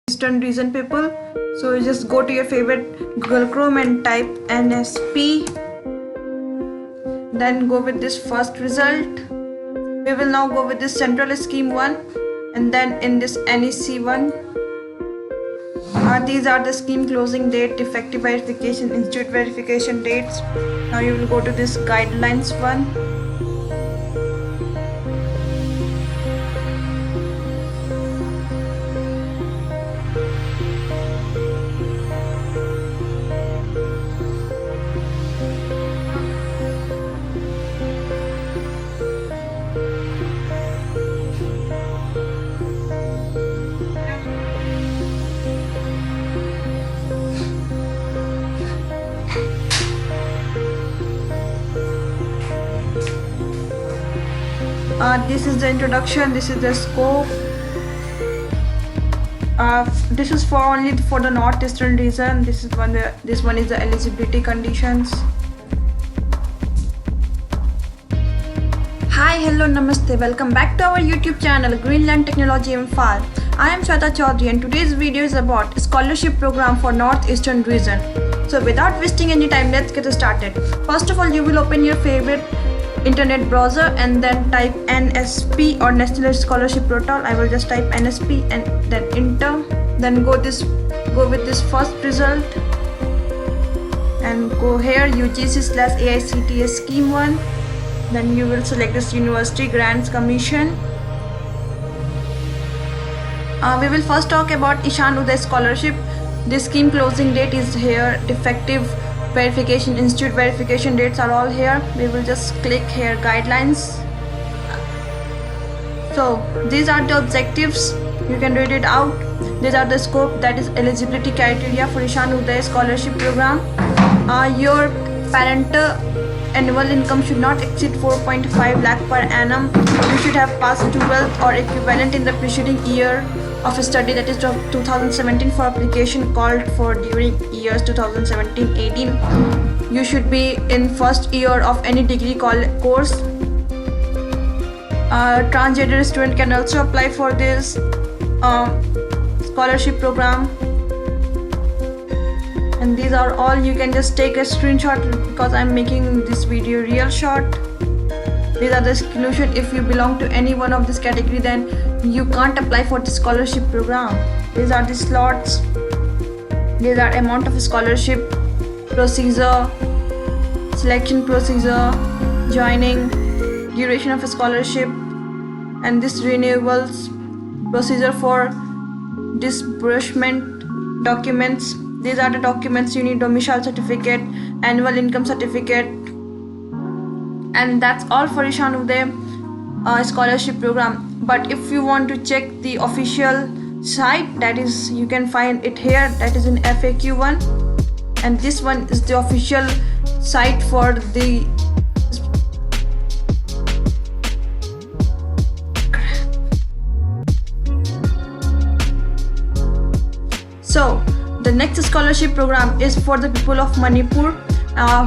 Eastern region people. So you just go to your favorite Google Chrome and type NSP. Then go with this first result. We will now go with this central scheme one, and then in this NEC one. These are the scheme closing date, effective verification, institute verification dates. Now you will go to this guidelines one. This is the introduction, this is the scope. This is for only for the northeastern region. This one is the eligibility conditions. Hi, hello, namaste. Welcome back to our YouTube channel Greenland Technology Imphal. I am Shweta Chaudhary and today's video is about scholarship program for northeastern region. So without wasting any time, let's get started. First of all, you will open your favorite internet browser and then type NSP or National Scholarship Portal. I will just type NSP and then enter. Then go with this first result and go here UGC/AICTS scheme 1. Then you will select this University Grants Commission. We will first talk about Ishan Uday Scholarship. This scheme closing date is here. Effective verification, institute verification dates are all here. We will just click here guidelines. So these are the objectives, you can read it out. These are the scope, that is eligibility criteria for Ishan Uday Scholarship Program. Your parental annual income should not exceed 4.5 lakh per annum. You should have passed 12th or equivalent in the preceding year of study, that is 2017 for application called for during years 2017-18. You should be in first year of any degree course. Transgender student can also apply for this scholarship program. And these are all, you can just take a screenshot because I'm making this video real short. These are the exclusion. If you belong to any one of this category, then you can't apply for the scholarship program. These are the slots. These are amount of scholarship, procedure, selection procedure, joining, duration of a scholarship, and this renewals, procedure for disbursement, documents. These are the documents you need: domicile certificate, annual income certificate. And that's all for Ishan Uday scholarship program. But if you want to check the official site, that is, you can find it here, that is in FAQ 1, and this one is the official site for the So the next scholarship program is for the people of Manipur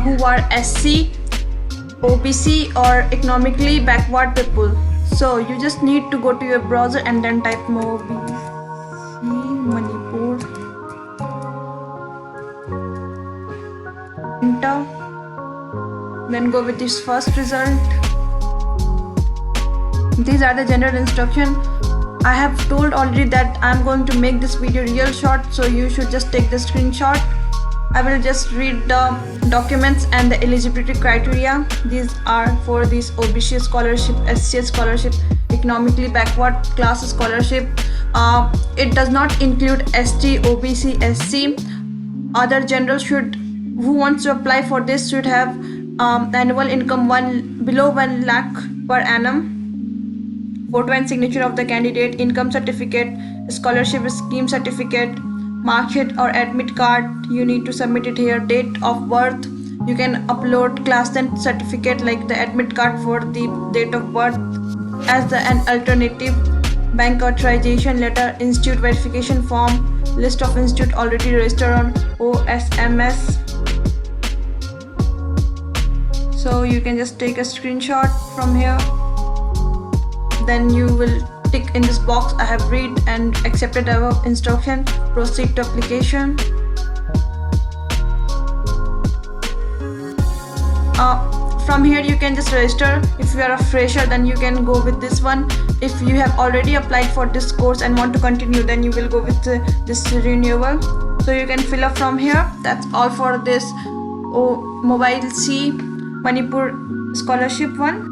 who are SC, OBC or economically backward people. So you just need to go to your browser and then type OBC Manipur, enter, then go with this first result. These are the general instruction. I have told already that I'm going to make this video real short, so you should just take the screenshot. I will just read the documents and the eligibility criteria. These are for this OBC scholarship, SC scholarship, economically backward class scholarship. It does not include ST, OBC, SC. Other general who wants to apply for this should have annual income below 1 lakh per annum. Photo and signature of the candidate, income certificate, scholarship scheme certificate, marksheet or admit card. You need to submit it here. Date of birth, you can upload class 10 certificate like the admit card for the date of birth as an alternative. Bank authorization letter, institute verification form, list of institute already registered on OSMS. So you can just take a screenshot from here. Then you will tick in this box. I have read and accepted above instruction. Proceed to application. From here you can just register. If you are a fresher, then you can go with this one. If you have already applied for this course and want to continue, then you will go with this renewal. So you can fill up from here. That's all for this Mobile C Manipur scholarship one.